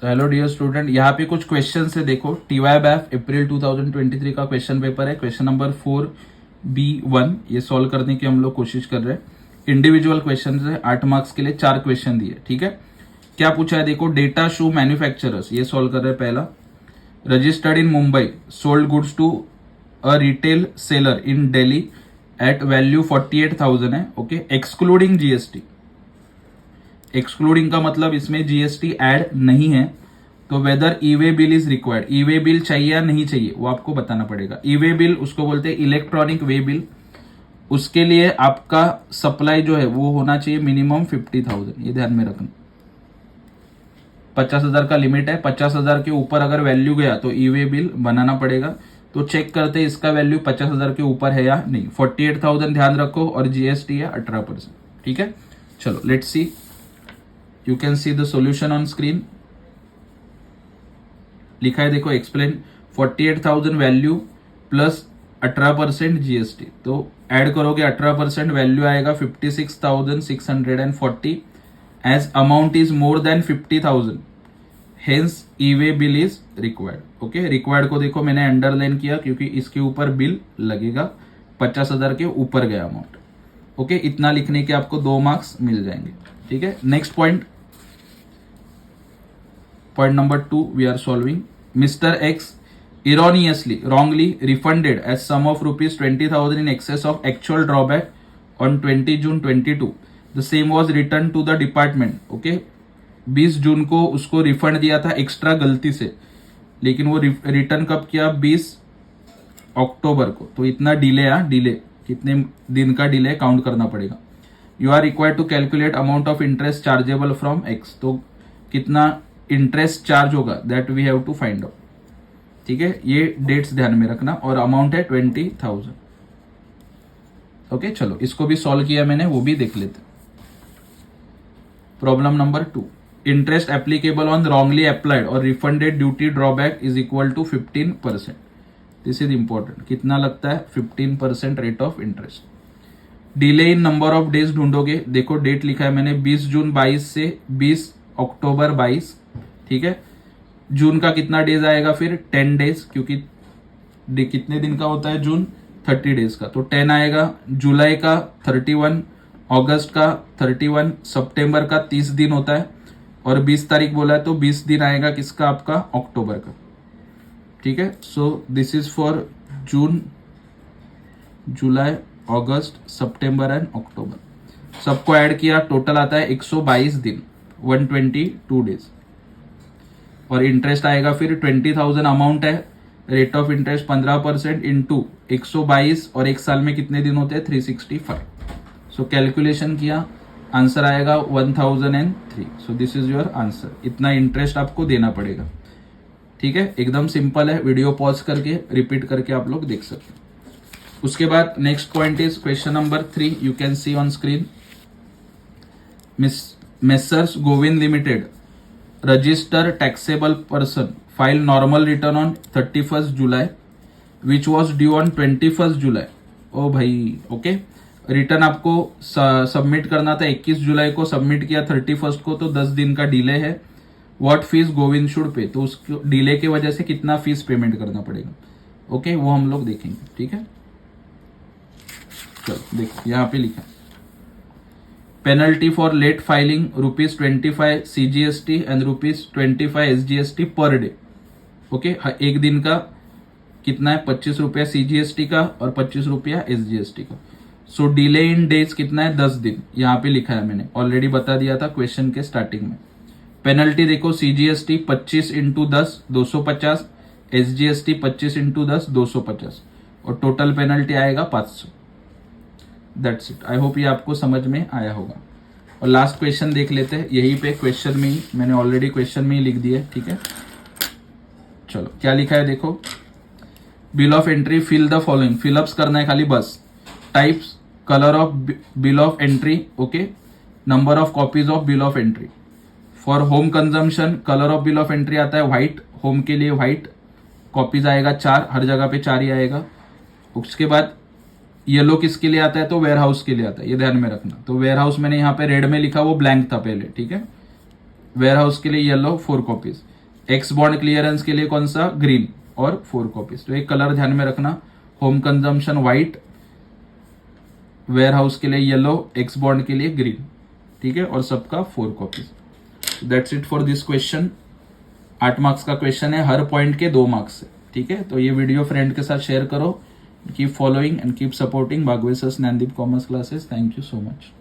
तो hello dear student, यहाँ पे कुछ क्वेश्चन है। देखो, TYBAF अप्रैल 2023 का क्वेश्चन पेपर है। क्वेश्चन नंबर 4B1 ये सॉल्व करने की हम लोग कोशिश कर रहे हैं। इंडिविजुअल क्वेश्चन है, 8 मार्क्स के लिए 4 क्वेश्चन दिए। ठीक है, क्या पूछा है देखो, डेटा शू मैन्युफैक्चरर्स, ये सॉल्व कर रहे हैं। पहला, registered in Mumbai, sold goods to a retail seller in Delhi at value 48,000 है। Okay, excluding GST. एक्सक्लूडिंग का मतलब इसमें जीएसटी ऐड नहीं है। तो whether e way bill is required, e way bill चाहिए या नहीं चाहिए वो आपको बताना पड़ेगा। ई वे बिल उसको बोलते हैं इलेक्ट्रॉनिक वे बिल। उसके लिए आपका सप्लाई जो है वो होना चाहिए मिनिमम 50,000, ये ध्यान में रखना। 50,000 का लिमिट है, 50,000 के ऊपर अगर वैल्यू गया तो ई वे बिल बनाना पड़ेगा। तो चेक करते हैं इसका वैल्यू 50,000 के ऊपर है या नहीं। 48,000 ध्यान रखो और जीएसटी है 18%। ठीक है, चलो let's see. You can see the solution on screen. लिखा है देखो, एक्सप्लेन 48,000 वैल्यू प्लस 18% जीएसटी। तो ऐड करोगे 18%, वैल्यू आएगा 56,640। As amount is more than 50,000, hence e way bill is required. Okay, required को देखो मैंने अंडरलाइन किया क्योंकि इसके ऊपर बिल लगेगा। 50,000 के ऊपर गया अमाउंट। ओके, इतना लिखने के आपको 2 मार्क्स मिल जाएंगे। ठीक है, next point, point number 2 we are solving. Mr. X erroneously, wrongly refunded as sum of rupees 20,000 in excess of actual drawback on 20 June 22. The same was returned to the department. Okay, 20 जून को उसको refund दिया था extra गलती से, लेकिन वो return कब किया? 20 अक्टूबर को। तो इतना डिले डिले कितने दिन का डिले काउंट करना पड़ेगा। You are required to calculate amount of interest chargeable from X. तो कितना इंटरेस्ट चार्ज होगा that we have to find out. ठीक है, ये डेट्स ध्यान में रखना और अमाउंट है 20,000। ओके, चलो इसको भी सॉल्व किया मैंने, वो भी देख लेते। Problem number 2, interest applicable on wrongly applied और refunded duty drawback is equal to 15%। This is important. कितना लगता है? 15% rate of interest. Delay in number of days ढूंढोगे। देखो डेट लिखा है मैंने 20 जून 22 से 20 अक्टूबर 22। ठीक है, जून का कितना डेज आएगा फिर? 10 डेज, क्योंकि कितने दिन का होता है जून? 30 डेज का। तो 10 आएगा। जुलाई का 31, अगस्त का 31, सितंबर का 30 दिन होता है और 20 तारीख बोला है तो 20 दिन आएगा किसका? आपका अक्टूबर का। ठीक है, so this is for June, July, August, September and October. सबको ऐड किया, टोटल आता है 122 दिन, 122 डेज। और इंटरेस्ट आएगा फिर 20,000 अमाउंट है, रेट ऑफ इंटरेस्ट 15% इंटू 122, और एक साल में कितने दिन होते हैं? 365। सो कैलकुलेशन किया, आंसर आएगा 1003। सो दिस इज योर आंसर। इतना इंटरेस्ट आपको देना पड़ेगा। ठीक है, एकदम सिंपल है। वीडियो पॉज करके रिपीट करके आप लोग देख सकते हैं। उसके बाद next point is question number 3। You can see on screen. Messrs Govind limited register taxable person file normal return on 31st July which was due on 21st July। ओ भाई, ओके, रिटर्न आपको सबमिट करना था 21 जुलाई को, सबमिट किया 31st को, तो 10 दिन का डिले है। What fees Govind should pay, तो उस डिले की वजह से कितना फीस पेमेंट करना पड़ेगा। ओके, वो हम लोग देखेंगे। ठीक है, चलो देखो यहाँ पे लिखा, penalty for late filing ₹25 CGST and ₹25 SGST per day. Okay, एक दिन का कितना है? 25 रुपया CGST का और 25 रुपया SGST का। सो डिले इन डेज कितना है? 10 दिन। यहाँ पे लिखा है, मैंने ऑलरेडी बता दिया था क्वेश्चन के स्टार्टिंग में। पेनल्टी देखो, CGST 25 इंटू 10 250, SGST 25 इंटू 10 250, और टोटल पेनल्टी आएगा 500। That's it. आई होप ये आपको समझ में आया होगा। और लास्ट क्वेश्चन देख लेते हैं। यहीं पे क्वेश्चन में ही मैंने ऑलरेडी क्वेश्चन में ही लिख दिया है। ठीक है, चलो क्या लिखा है देखो, bill of entry fill the following. Fill ups करना है खाली बस। Types, colour of bill of entry, okay, number of copies of bill of entry. For home consumption colour of bill of entry आता है व्हाइट, होम के लिए white, copies आएगा 4, हर जगह पे 4 ही आएगा। उसके बाद येलो किसके लिए आता है? तो वेयर हाउस के लिए आता है, ये ध्यान में रखना। तो वेयर हाउस मैंने यहाँ पे रेड में लिखा, वो ब्लैंक था पहले। ठीक है, वेयर हाउस के लिए yellow 4 copies, x bond clearance के लिए कौन सा ग्रीन और 4 कॉपीज। तो एक कलर ध्यान में रखना, home consumption white, warehouse के लिए येलो, एक्स बॉन्ड के लिए ग्रीन, ठीक है, और सबका 4 copies. That's it for this question. 8 marks का क्वेश्चन है, हर पॉइंट के 2 मार्क्स है, ठीक है। तो ये वीडियो फ्रेंड के साथ शेयर करो। Keep following and keep supporting Bhagwesar's Gyandeep commerce classes. Thank you so much.